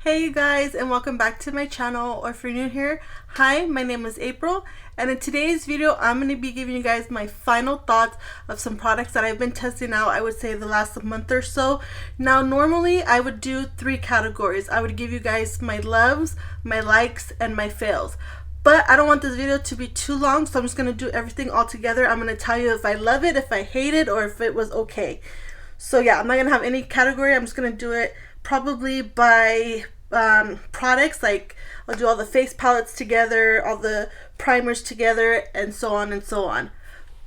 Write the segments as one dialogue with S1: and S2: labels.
S1: Hey you guys, and welcome back to my channel, or if you're new here, hi, my name is April, and in today's video I'm going to be giving you guys my final thoughts of some products that I've been testing out, I would say the last month or so. Now normally I would do 3 categories. I would give you guys my loves, my likes, and my fails. But I don't want this video to be too long, so I'm just going to do everything all together. I'm going to tell you if I love it, if I hate it, or if it was okay. So yeah, I'm not going to have any category. I'm just going to do it probably by products. Like I'll do all the face palettes together, all the primers together, and so on and so on.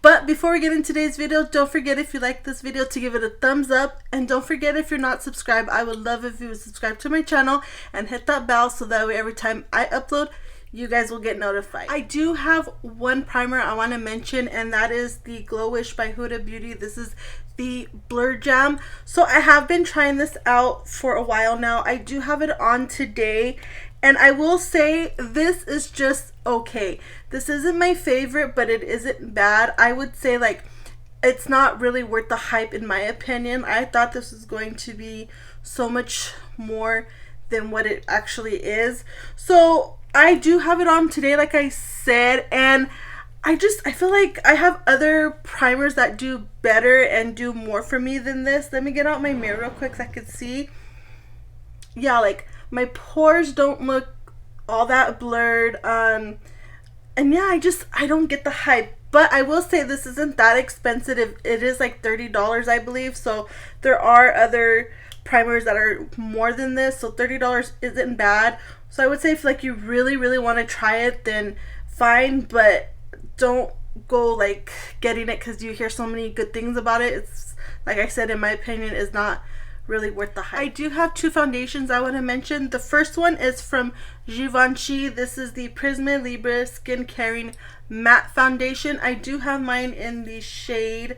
S1: But before we get into today's video, don't forget, if you like this video, to give it a thumbs up, and don't forget, if you're not subscribed, I would love if you would subscribe to my channel and hit that bell so that way every time I upload you guys will get notified. I do have one primer I want to mention, and that is the Glow Wish by Huda Beauty. This is the Blur Jam. So I have been trying this out for a while now. I do have it on today, and I will say this is just okay. This isn't my favorite, but it isn't bad. I would say, like, it's not really worth the hype in my opinion. I thought this was going to be so much more than what it actually is. So I do have it on today, like I said, and I feel like I have other primers that do better and do more for me than this. Let me get out my mirror real quick so I can see. Yeah, like my pores don't look all that blurred. And yeah, I don't get the hype. But I will say this isn't that expensive. It is like $30, I believe. So there are other primers that are more than this. So $30 isn't bad. So I would say if like you really want to try it, then fine, but don't go like getting it because you hear so many good things about it. It's, like I said, in my opinion, is not really worth the hype. I do have 2 foundations I want to mention. The first one is from Givenchy. This is the Prisme Libre Skin Caring Matte Foundation. I do have mine in the shade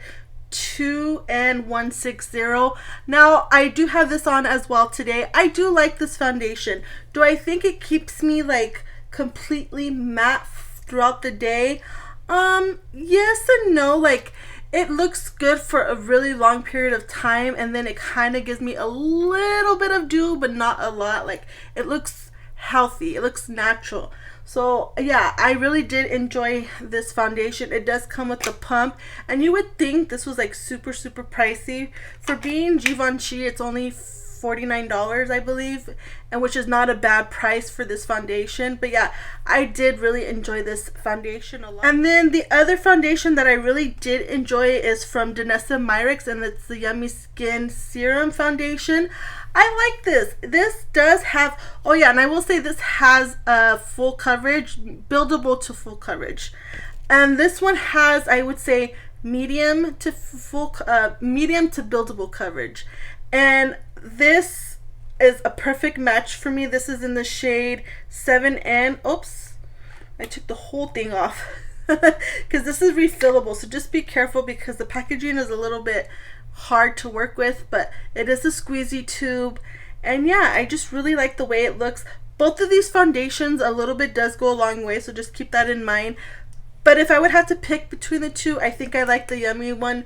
S1: 2N160. Now I do have this on as well today. I do like this foundation. Do I think it keeps me like completely matte throughout the day? Yes and no. Like, it looks good for a really long period of time, and then it kind of gives me a little bit of dew, but not a lot. Like, it looks healthy, it looks natural. So yeah, I really did enjoy this foundation. It does come with the pump, and you would think this was like super pricey. For being Givenchy, it's only $49, I believe, and which is not a bad price for this foundation. But yeah, I did really enjoy this foundation a lot. And then the other foundation that I really did enjoy is from Danessa Myricks, and it's the Yummy Skin Serum Foundation. I like this. This does have, oh yeah, and I will say this has full coverage, buildable to full coverage. And this one has, I would say, medium to buildable coverage. And this is a perfect match for me. This is in the shade 7N. Oops, I took the whole thing off because this is refillable. So just be careful because the packaging is a little bit hard to work with, but it is a squeezy tube. And yeah, I just really like the way it looks. Both of these foundations, a little bit does go a long way, so just keep that in mind. But if I would have to pick between the two, I think I like the Yummy one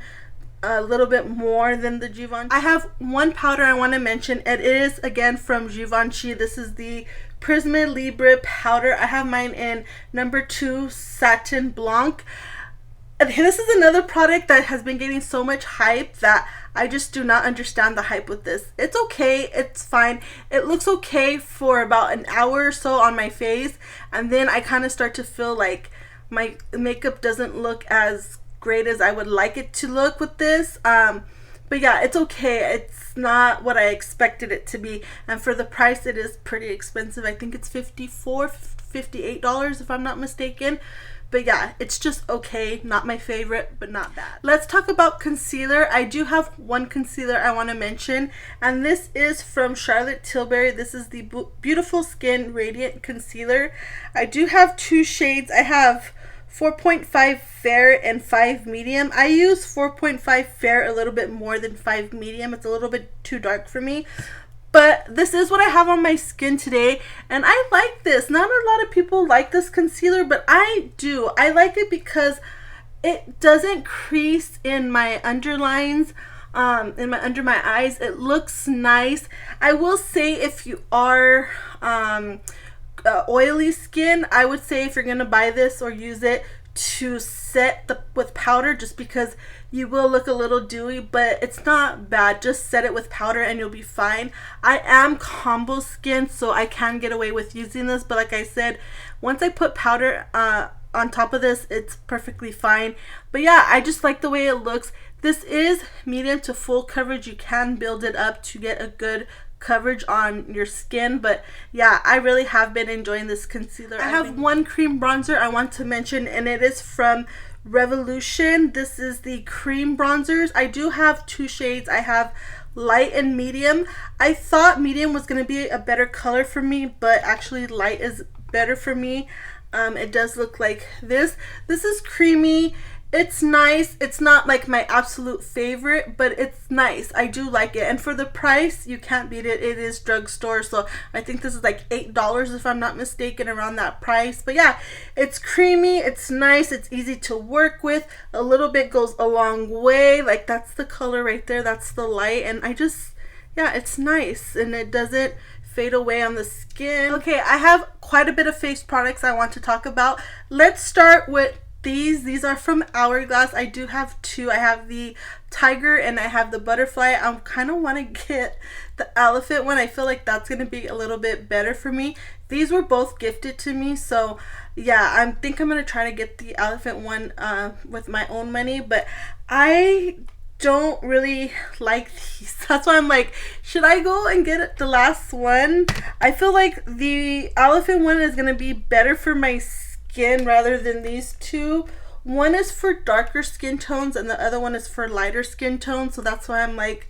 S1: a little bit more than the Givenchy. I have one powder I want to mention. It is again from Givenchy. This is the Prisme Libre powder. I have mine in number 2 Satin Blanc. And this is another product that has been getting so much hype that I just do not understand the hype with this. It's okay, it's fine. It looks okay for about an hour or so on my face, and then I kind of start to feel like my makeup doesn't look as great as I would like it to look with this. But yeah, it's okay. It's not what I expected it to be, and for the price it is pretty expensive. I think it's $58 if I'm not mistaken. But yeah, it's just okay. Not my favorite, but not bad. Let's talk about concealer. I do have one concealer I want to mention, and this is from Charlotte Tilbury. This is the Beautiful Skin Radiant Concealer. I do have 2 shades. I have 4.5 fair and 5 medium. I use 4.5 fair a little bit more than 5 medium. It's a little bit too dark for me. But this is what I have on my skin today, and I like this. Not a lot of people like this concealer, but I do. I like it because it doesn't crease in my underlines. in my under my eyes. It looks nice. I will say if you are oily skin, I would say if you're gonna buy this or use it, to set with powder, just because you will look a little dewy, but it's not bad. Just set it with powder and you'll be fine. I am combo skin, so I can get away with using this, but like I said, once I put powder on top of this, it's perfectly fine. But yeah, I just like the way it looks. This is medium to full coverage. You can build it up to get a good coverage on your skin, but yeah, I really have been enjoying this concealer. I have one cream bronzer I want to mention, and it is from Revolution. This is the cream bronzers. I do have two shades. I have light and medium. I thought medium was going to be a better color for me, but actually light is better for me. It does look like this. This is creamy. It's nice. It's not like my absolute favorite, but it's nice. I do like it. And for the price, you can't beat it. It is drugstore, so I think this is like $8 if I'm not mistaken, around that price. But yeah, it's creamy. It's nice. It's easy to work with. A little bit goes a long way. Like, that's the color right there. That's the light. And yeah, it's nice. And it doesn't fade away on the skin. Okay, I have quite a bit of face products I want to talk about. Let's start with these are from Hourglass. I do have two. I have the tiger and I have the butterfly. I kind of want to get the elephant one. I feel like that's going to be a little bit better for me. These were both gifted to me, so yeah, I think I'm going to try to get the elephant one with my own money, but I don't really like these. That's why I'm like, should I go and get the last one? I feel like the elephant one is going to be better for my skin rather than these two. One is for darker skin tones and the other one is for lighter skin tones, so that's why I'm like,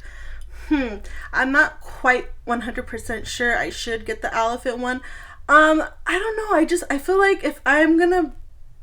S1: I'm not quite 100% sure I should get the elephant one. I don't know, I feel like if I'm gonna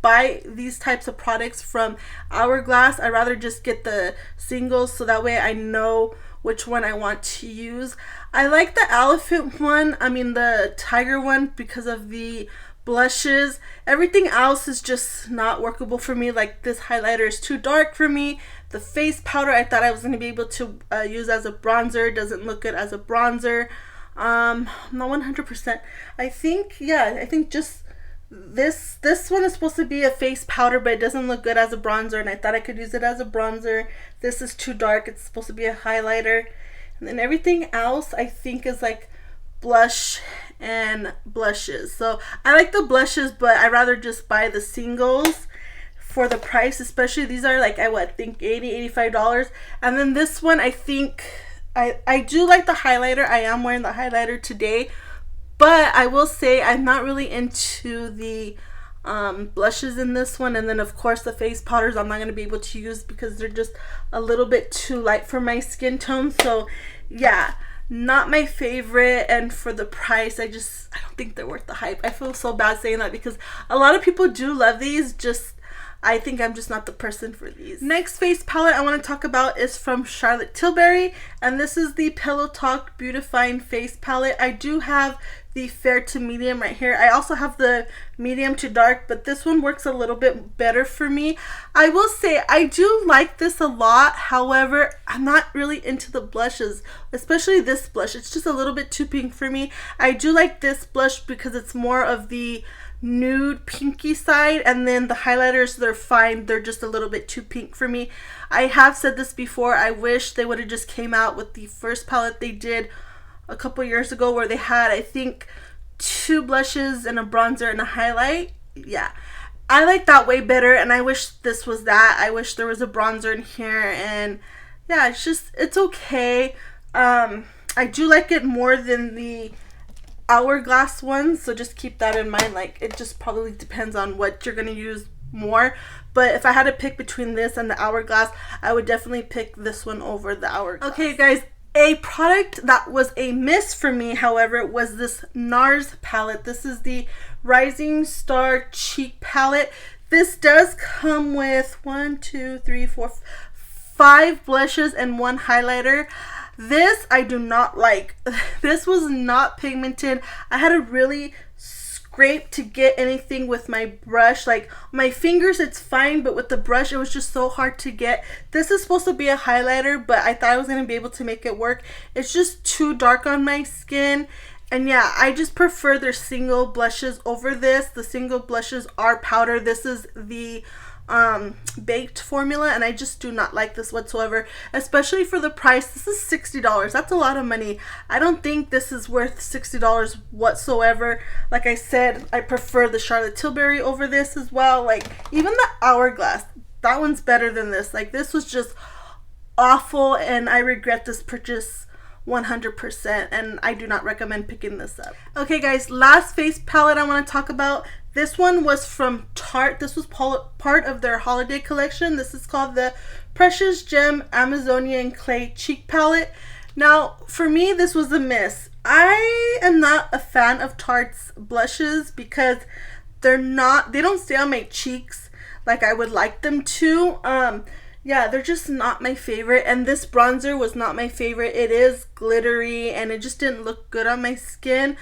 S1: buy these types of products from Hourglass, I'd rather just get the singles, so that way I know which one I want to use. I like the elephant one, the tiger one, because of the blushes. Everything else is just not workable for me. Like, this highlighter is too dark for me. The face powder I thought I was going to be able to use as a bronzer doesn't look good as a bronzer. Not 100%. I think just this one is supposed to be a face powder, but it doesn't look good as a bronzer, and I thought I could use it as a bronzer. This is too dark. It's supposed to be a highlighter. And then everything else I think is like blush and blushes. So I like the blushes, but I'd rather just buy the singles for the price. Especially these are like, I think $80-$85. And then this one, I think I do like the highlighter. I am wearing the highlighter today, but I will say I'm not really into the blushes in this one. And then of course the face powders I'm not going to be able to use because they're just a little bit too light for my skin tone. So yeah, not my favorite, and for the price, I don't think they're worth the hype. I feel so bad saying that because a lot of people do love these. I think I'm just not the person for these. Next face palette I want to talk about is from Charlotte Tilbury, and this is the Pillow Talk Beautifying Face Palette. I do have the fair to medium right here. I also have the medium to dark, but this one works a little bit better for me. I will say I do like this a lot. However, I'm not really into the blushes, especially this blush. It's just a little bit too pink for me. I do like this blush because it's more of the nude pinky side, and then the highlighters, they're fine. They're just a little bit too pink for me. I have said this before. I wish they would have just came out with the first palette they did a couple years ago, where they had, I think, 2 blushes and a bronzer and a highlight. Yeah, I like that way better, and I wish this was that. I wish there was a bronzer in here, and yeah, it's okay. I do like it more than the Hourglass one, so just keep that in mind. Like, it just probably depends on what you're gonna use more, but if I had to pick between this and the Hourglass, I would definitely pick this one over the Hourglass. Okay guys, a product that was a miss for me, however, was this NARS palette. This is the Rising Star Cheek palette. This does come with 5 blushes and 1 highlighter. This I do not like. This was not pigmented. I had to really scrape to get anything with my brush. Like my fingers, it's fine, but with the brush, it was just so hard to get. This is supposed to be a highlighter, but I thought I was going to be able to make it work. It's just too dark on my skin. And yeah, I just prefer their single blushes over this. The single blushes are powder. This is the baked formula, and I just do not like this whatsoever, especially for the price. This is $60. That's a lot of money. I don't think this is worth $60 whatsoever. Like I said, I prefer the Charlotte Tilbury over this as well. Like even the Hourglass, that one's better than this. Like this was just awful, and I regret this purchase 100%, and I do not recommend picking this up. Okay guys, last face palette I want to talk about. This one was from Tarte. This was part of their holiday collection. This is called the Precious Gem Amazonian Clay Cheek Palette. Now, for me, this was a miss. I am not a fan of Tarte's blushes because they don't stay on my cheeks like I would like them to. Yeah, they're just not my favorite, and this bronzer was not my favorite. It is glittery, and it just didn't look good on my skin.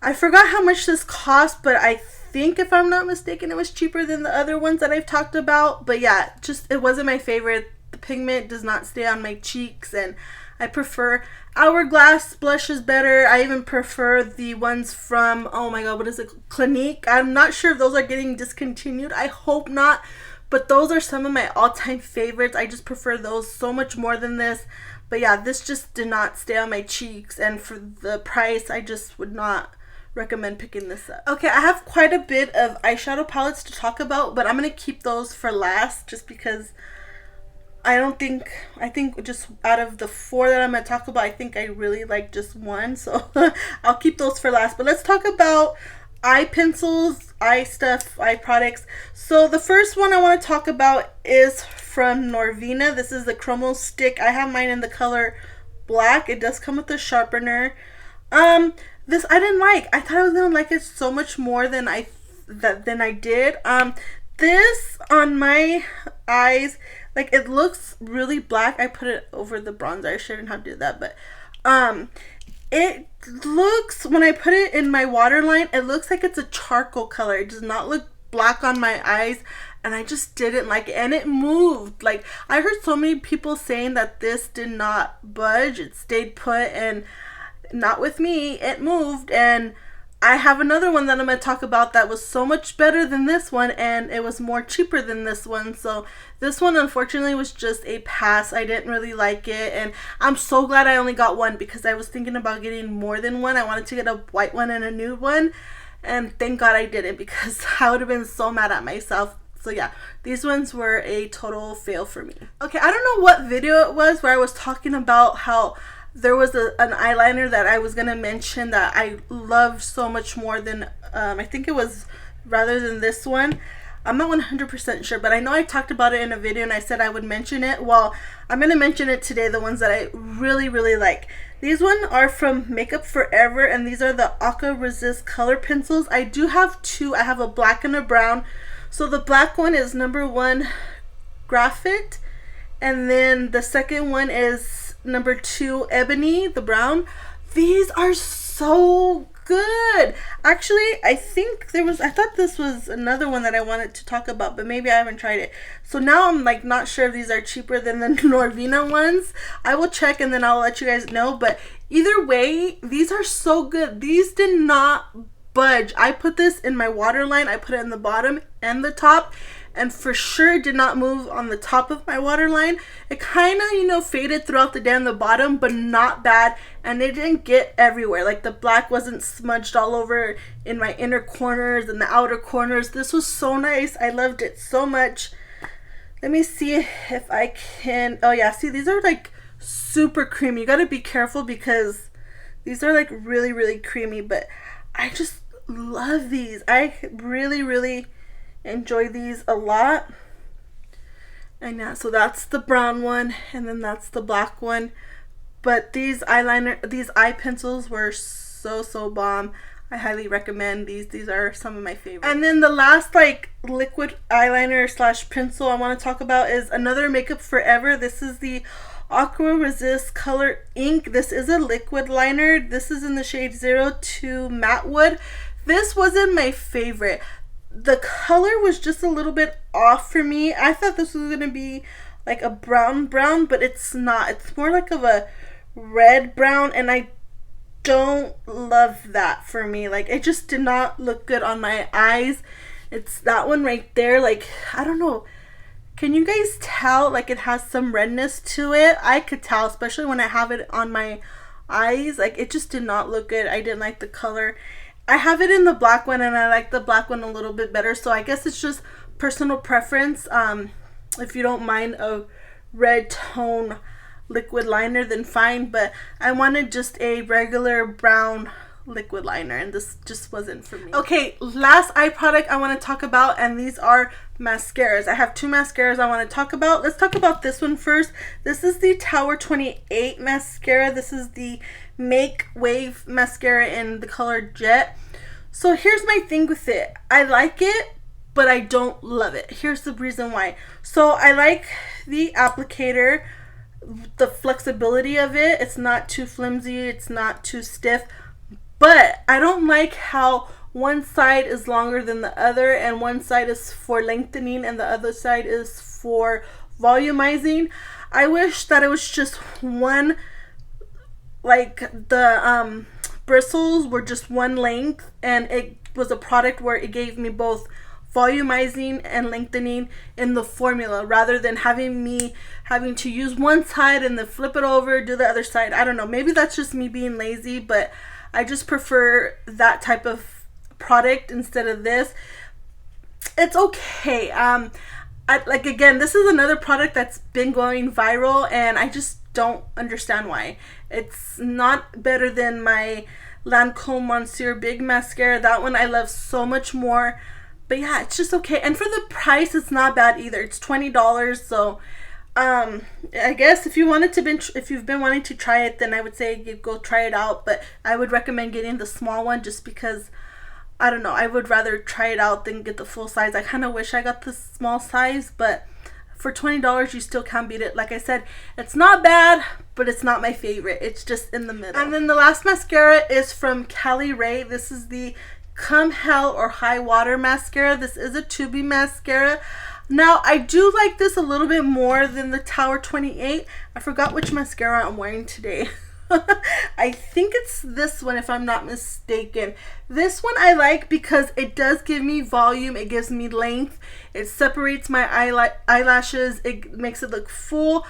S1: I forgot how much this cost, but I think, if I'm not mistaken, it was cheaper than the other ones that I've talked about. But yeah, just it wasn't my favorite. The pigment does not stay on my cheeks, and I prefer Hourglass blushes better. I even prefer the ones from, oh my god, what is it, Clinique? I'm not sure if those are getting discontinued. I hope not, but those are some of my all-time favorites. I just prefer those so much more than this. But yeah, this just did not stay on my cheeks, and for the price, I just would not recommend picking this up. Okay, I have quite a bit of eyeshadow palettes to talk about, but I'm gonna keep those for last just because I think just out of the 4 that I'm gonna talk about, I think I really like just one, so I'll keep those for last. But let's talk about eye pencils, eye stuff, eye products. So the first one I want to talk about is from Norvina. This is the Chromo Stick. I have mine in the color black. It does come with a sharpener. This I didn't like. I thought I was gonna like it so much more than I did. This on my eyes, like it looks really black. I put it over the bronzer. I shouldn't have did that, but it looks, when I put it in my waterline, it looks like it's a charcoal color. It does not look black on my eyes, and I just didn't like it. And it moved. Like I heard so many people saying that this did not budge. It stayed put, and not with me. It moved. And I have another one that I'm going to talk about that was so much better than this one, and it was more cheaper than this one. So this one unfortunately was just a pass. I didn't really like it, and I'm so glad I only got one because I was thinking about getting more than one. I wanted to get a white one and a nude one, and thank God I didn't because I would have been so mad at myself. So yeah, these ones were a total fail for me. Okay, I don't know what video it was where I was talking about how there was an eyeliner that I was going to mention that I love so much more than, I think it was rather than this one. I'm not 100% sure, but I know I talked about it in a video and I said I would mention it. Well, I'm going to mention it today, the ones that I really, really like. These ones are from Makeup Forever, and these are the Aqua Resist Color Pencils. I do have 2. I have a black and a brown. So the black one is number 1 Graphite, and then the second one is number 2 Ebony, the brown. These are so good. Actually, I thought this was another one that I wanted to talk about, but maybe I haven't tried it. So now I'm like not sure if these are cheaper than the Norvina ones. I will check and then I'll let you guys know, but either way, these are so good. These did not budge. I put this in my waterline. I put it in the bottom and the top, and for sure did not move on the top of my waterline. It kind of, faded throughout the day on the bottom, but not bad, and it didn't get everywhere. Like the black wasn't smudged all over in my inner corners and the outer corners. This was so nice. I loved it so much. Let me see if I can, oh yeah, see, these are like super creamy. You gotta be careful because these are like really, really creamy, but I just love these. I really, really enjoy these a lot. And yeah, so that's the brown one, and then that's the black one. But these eye pencils were so bomb. I highly recommend these. These are some of my favorites. And then the last like liquid eyeliner slash pencil I want to talk about is another Makeup Forever. This is the Aqua Resist Color Ink. This is a liquid liner. This is in the shade 02 Matte Wood. This wasn't my favorite. The color was just a little bit off for me. I thought this was going to be like a brown, but it's not. It's more like of a red brown, and I don't love that for me. Like, it just did not look good on my eyes. It's that one right there. Like, I don't know. Can you guys tell? Like, it has some redness to it. I could tell, especially when I have it on my eyes. Like, it just did not look good. I didn't like the color. I have it in the black one, and I like the black one a little bit better. So I guess it's just personal preference. If you don't mind a red tone liquid liner, then fine. But I wanted just a regular brown liquid liner, and this just wasn't for me. Okay, last eye product I want to talk about, and these are mascaras. I have two mascaras I want to talk about. Let's talk about this one first. This is the Tower 28 mascara. This is the Make Wave mascara in the color Jet. So here's my thing with it. I like it, but I don't love it. Here's the reason why. So I like the applicator, the flexibility of it. It's not too flimsy, it's not too stiff, but I don't like how one side is longer than the other, and one side is for lengthening and the other side is for volumizing. I wish that it was just one, like the bristles were just one length, and it was a product where it gave me both volumizing and lengthening in the formula, rather than having to use one side and then flip it over, do the other side. I don't know, maybe that's just me being lazy, but I just prefer that type of product instead of this. It's okay. Like, again, this is another product that's been going viral, and I just don't understand why. It's not better than my Lancome Monsieur Big mascara. That one I love so much more. But yeah, it's just okay. And for the price, it's not bad either. It's $20. So I guess if you've been wanting to try it, then I would say you go try it out. But I would recommend getting the small one, just because, I don't know, I would rather try it out than get the full size. I kind of wish I got the small size, but for $20 you still can't beat it. Like I said, it's not bad, but it's not my favorite. It's just in the middle. And then the last mascara is from Cali Ray. This is the Come Hell or High Water mascara. This is a tubey mascara. Now, I do like this a little bit more than the Tower 28. I forgot which mascara I'm wearing today. I think it's this one, if I'm not mistaken. This one I like because it does give me volume, it gives me length, it separates my eyelashes, it makes it look full.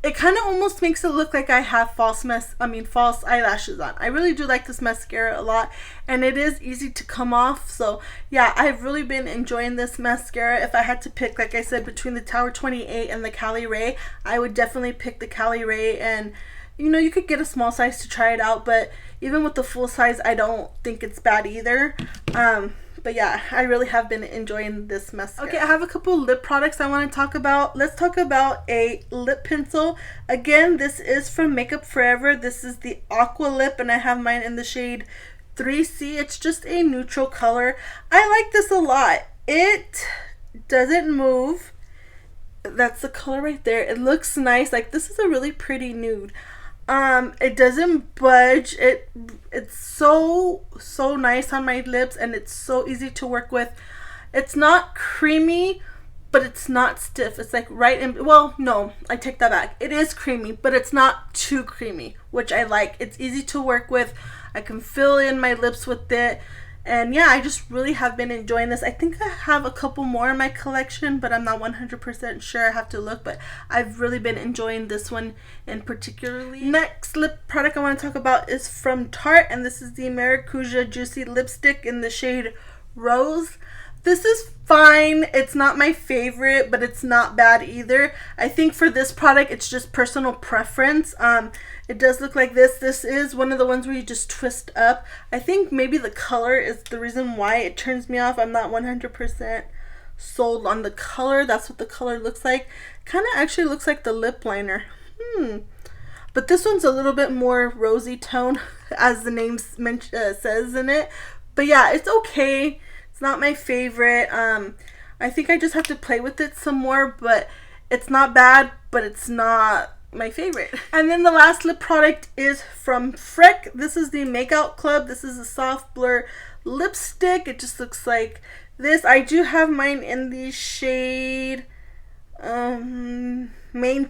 S1: It kind of almost makes it look like I have false eyelashes on. I really do like this mascara a lot, and it is easy to come off. So yeah, I've really been enjoying this mascara. If I had to pick, like I said, between the Tower 28 and the Cali Ray, I would definitely pick the Cali Ray. And you know, you could get a small size to try it out, but even with the full size, I don't think it's bad either. But yeah, I really have been enjoying this mascara. Okay, I have a couple lip products I want to talk about. Let's talk about a lip pencil. Again, this is from Makeup Forever. This is the Aqua Lip, and I have mine in the shade 3C. It's just a neutral color. I like this a lot. It doesn't move. That's the color right there. It looks nice. Like, this is a really pretty nude. It doesn't budge. It's so nice on my lips, and it's so easy to work with. It's not creamy, but it's not stiff. It's like right in, well, no, I take that back. It is creamy, but it's not too creamy, which I like. It's easy to work with. I can fill in my lips with it. And yeah, I just really have been enjoying this. I think I have a couple more in my collection, but I'm not 100% sure. I have to look, but I've really been enjoying this one in particularly. Next lip product I want to talk about is from Tarte, and this is the Maracuja Juicy Lipstick in the shade Rose. This is fine. It's not my favorite, but it's not bad either. I think for this product, it's just personal preference. It does look like this. This is one of the ones where you just twist up. I think maybe the color is the reason why it turns me off. I'm not 100% sold on the color. That's what the color looks like. Kind of actually looks like the lip liner. But this one's a little bit more rosy tone, as the name says in it. But yeah, it's okay. It's not my favorite. I think I just have to play with it some more, but it's not bad, but it's not my favorite. And then the last lip product is from Freck. This is the Makeout Club. This is a soft blur lipstick. It just looks like this. I do have mine in the shade Main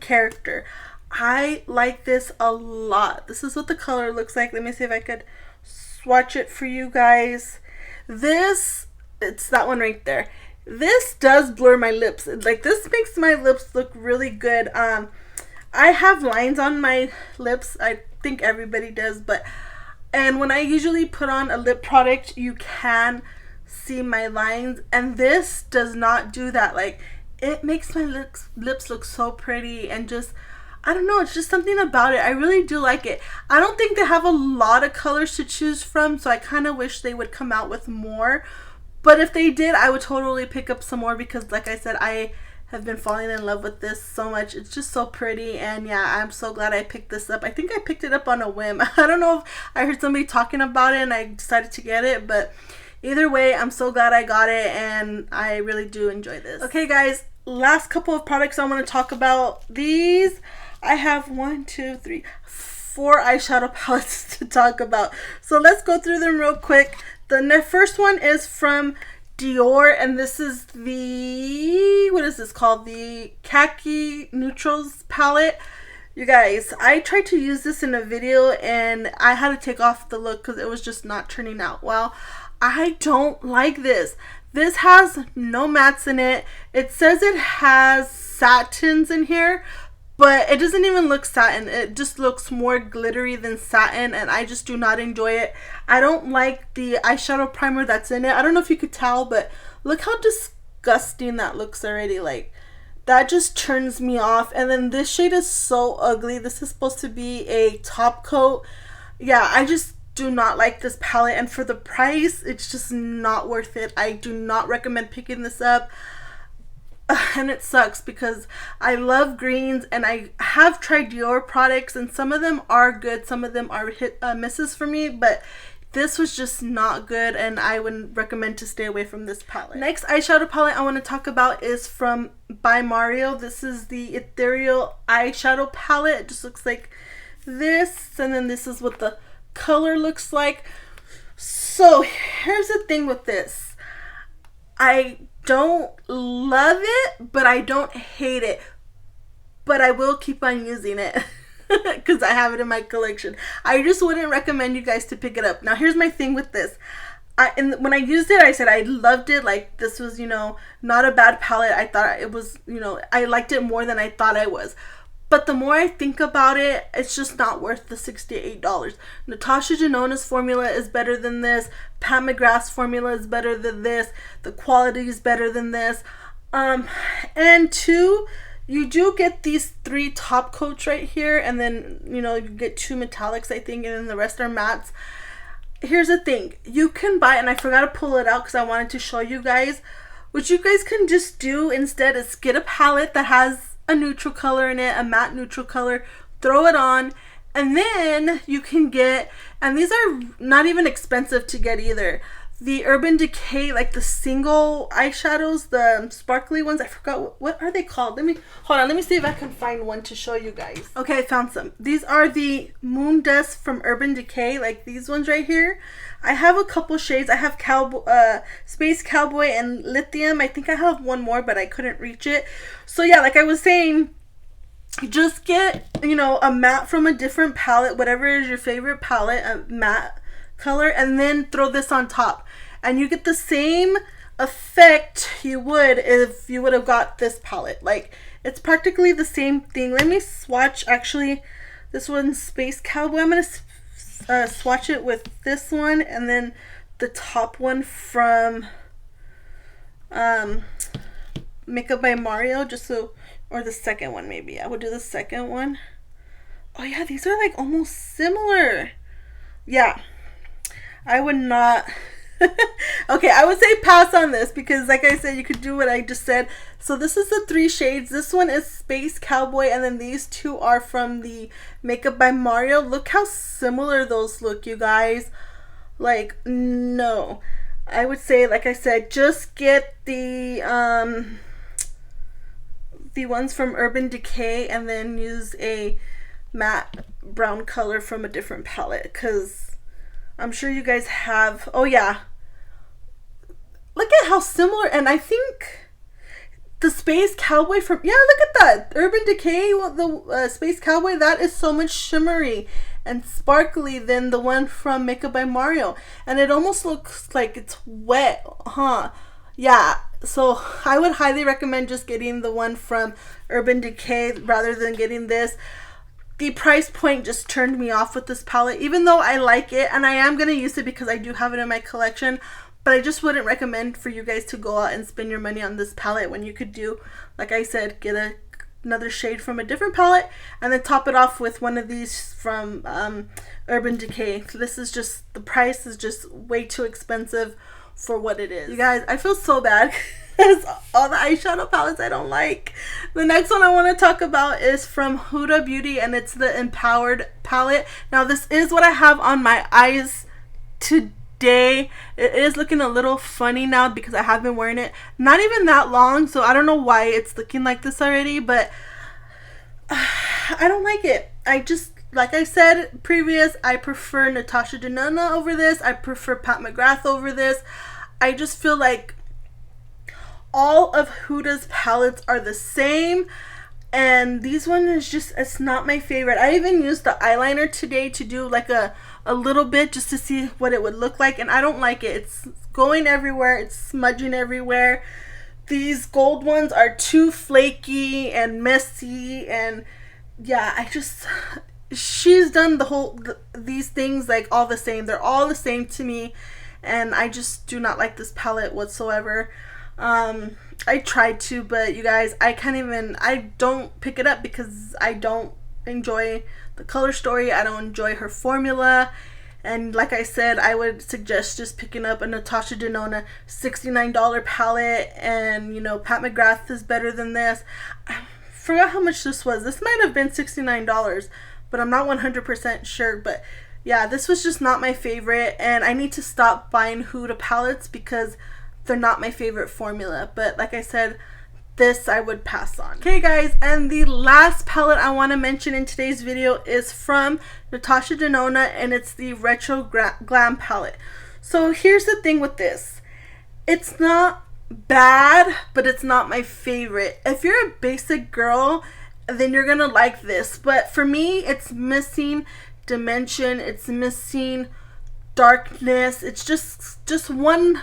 S1: Character. I like this a lot. This is what the color looks like. Let me see if I could swatch it for you guys. This, it's that one right there. This does blur my lips. Like, this makes my lips look really good. I have lines on my lips. I think everybody does, and when I usually put on a lip product, you can see my lines, and this does not do that. Like, it makes my lips look so pretty, and just, I don't know, it's just something about it. I really do like it. I don't think they have a lot of colors to choose from, so I kind of wish they would come out with more. But if they did, I would totally pick up some more, because like I said, I have been falling in love with this so much. It's just so pretty, and yeah, I'm so glad I picked this up. I think I picked it up on a whim. I don't know if I heard somebody talking about it and I decided to get it, but either way, I'm so glad I got it, and I really do enjoy this. Okay guys, last couple of products I want to talk about. These, I have 1, 2, 3, 4 eyeshadow palettes to talk about. So let's go through them real quick. The first one is from Dior, and this is the, what is this called? The Khaki Neutrals palette. You guys, I tried to use this in a video and I had to take off the look because it was just not turning out well. I don't like this. This has no mattes in it. It says it has satins in here, but it doesn't even look satin. It just looks more glittery than satin, and I just do not enjoy it. I don't like the eyeshadow primer that's in it. I don't know if you could tell, but look how disgusting that looks already. Like, that just turns me off. And then this shade is so ugly. This is supposed to be a top coat. Yeah, I just do not like this palette, and for the price, it's just not worth it. I do not recommend picking this up. And it sucks because I love greens, and I have tried Dior products, and some of them are good, some of them are misses for me, but this was just not good, and I would recommend to stay away from this palette. Next eyeshadow palette I want to talk about is from By Mario. This is the Ethereal eyeshadow palette. It just looks like this, and then this is what the color looks like. So here's the thing with this. I don't love it, but I don't hate it, but I will keep on using it because I have it in my collection. I just wouldn't recommend you guys to pick it up. Now here's my thing with this. When I used it, I said I loved it. Like, this was, you know, not a bad palette. I thought it was, you know, I liked it more than I thought I was. But the more I think about it, it's just not worth the $68. Natasha Denona's formula is better than this. Pat McGrath's formula is better than this. The quality is better than this. And two, you do get these 3 top coats right here, and then, you know, you get 2 metallics, I think, and then the rest are mattes. Here's the thing. You can buy, and I forgot to pull it out because I wanted to show you guys. What you guys can just do instead is get a palette that has a neutral color in it, a matte neutral color, throw it on, and then you can get, and these are not even expensive to get either, the Urban Decay, like the single eyeshadows, the sparkly ones. I forgot what are they called. Let me see if I can find one to show you guys. Okay, I found some. These are the Moon Dust from Urban Decay, like these ones right here. I have a couple shades. I have Space Cowboy and Lithium. I think I have one more, but I couldn't reach it. So yeah, like I was saying, just get, you know, a matte from a different palette, whatever is your favorite palette, a matte color, and then throw this on top, and you get the same effect you would if you would have got this palette. Like, it's practically the same thing. Let me swatch, actually, this one's Space Cowboy. I'm gonna swatch it with this one, and then the top one from Makeup by Mario, just so, or the second one maybe. I would do the second one. Oh yeah, these are like almost similar. Yeah, I would not. Okay, I would say pass on this because, like I said, you could do what I just said. So this is the 3 shades. This one is Space Cowboy, and then these 2 are from the Makeup by Mario. Look how similar those look, you guys. Like, no. I would say, like I said, just get the the ones from Urban Decay and then use a matte brown color from a different palette, because I'm sure you guys have. Oh yeah, look at how similar. And I think the Space Cowboy from, yeah, look at that Urban Decay, the Space Cowboy, that is so much shimmery and sparkly than the one from Makeup by Mario, and it almost looks like it's wet, huh? Yeah, so I would highly recommend just getting the one from Urban Decay rather than getting this. The price point just turned me off with this palette, even though I like it and I am going to use it because I do have it in my collection. But I just wouldn't recommend for you guys to go out and spend your money on this palette when you could do, like I said, get another shade from a different palette and then top it off with one of these from Urban Decay. This is just, the price is just way too expensive for what it is. You guys, I feel so bad because all the eyeshadow palettes I don't like. The next one I want to talk about is from Huda Beauty, and it's the Empowered palette. Now this is what I have on my eyes today. It is looking a little funny now because I have been wearing it not even that long, so I don't know why it's looking like this already, but I don't like it. I just, like I said previous, I prefer Natasha Denona over this. I prefer Pat McGrath over this. I just feel like all of Huda's palettes are the same, and these one is just, it's not my favorite. I even used the eyeliner today to do like a little bit just to see what it would look like, and I don't like it. It's going everywhere, it's smudging everywhere. These gold ones are too flaky and messy, and yeah, I just, she's done these things like all the same. They're all the same to me, and I just do not like this palette whatsoever. I tried to, but you guys, I don't pick it up because I don't enjoy the color story. I don't enjoy her formula, and like I said, I would suggest just picking up a Natasha Denona $69 palette, and you know, Pat McGrath is better than this. I forgot how much this was. This might have been $69, but I'm not 100% sure. But yeah, this was just not my favorite, and I need to stop buying Huda palettes because they're not my favorite formula. But like I said, this I would pass on. Okay guys, and the last palette I want to mention in today's video is from Natasha Denona, and it's the Retro Glam palette. So here's the thing with this. It's not bad, but it's not my favorite. If you're a basic girl, then you're gonna like this. But for me, it's missing dimension. It's missing darkness. It's just one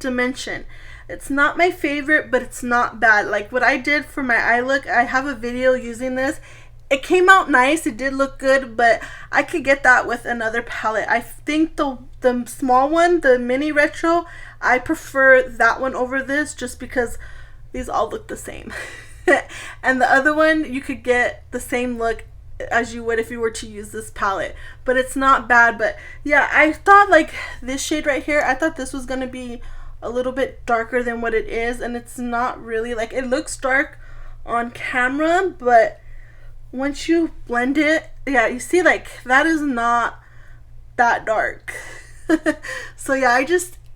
S1: dimension. It's not my favorite, but it's not bad. Like what I did for my eye look, I have a video using this. It came out nice, it did look good, but I could get that with another palette. I think the small one, the mini retro, I prefer that one over this just because these all look the same. And the other one, you could get the same look as you would if you were to use this palette, but it's not bad. But yeah, I thought like this shade right here, I thought this was gonna be a little bit darker than what it is, and it's not really. Like, it looks dark on camera, but once you blend it, yeah, you see, like, that is not that dark. So yeah,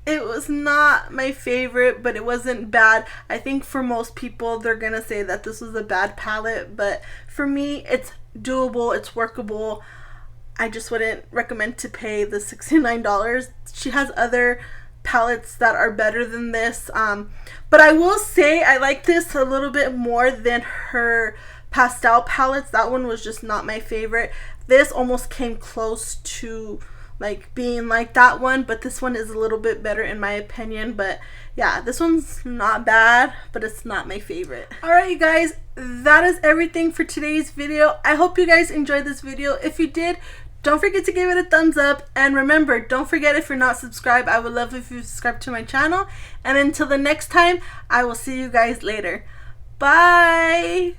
S1: it was not my favorite, but it wasn't bad. I think for most people, they're gonna say that this was a bad palette, but for me, it's doable, it's workable. I just wouldn't recommend to pay the $69. She has other palettes that are better than this, but I will say I like this a little bit more than her pastel palettes. That one was just not my favorite. This almost came close to like being like that one, but this one is a little bit better in my opinion. But yeah, this one's not bad, but it's not my favorite. Alright you guys, that is everything for today's video. I hope you guys enjoyed this video. If you did, don't forget to give it a thumbs up, and remember, don't forget, if you're not subscribed, I would love if you subscribe to my channel. And until the next time, I will see you guys later. Bye!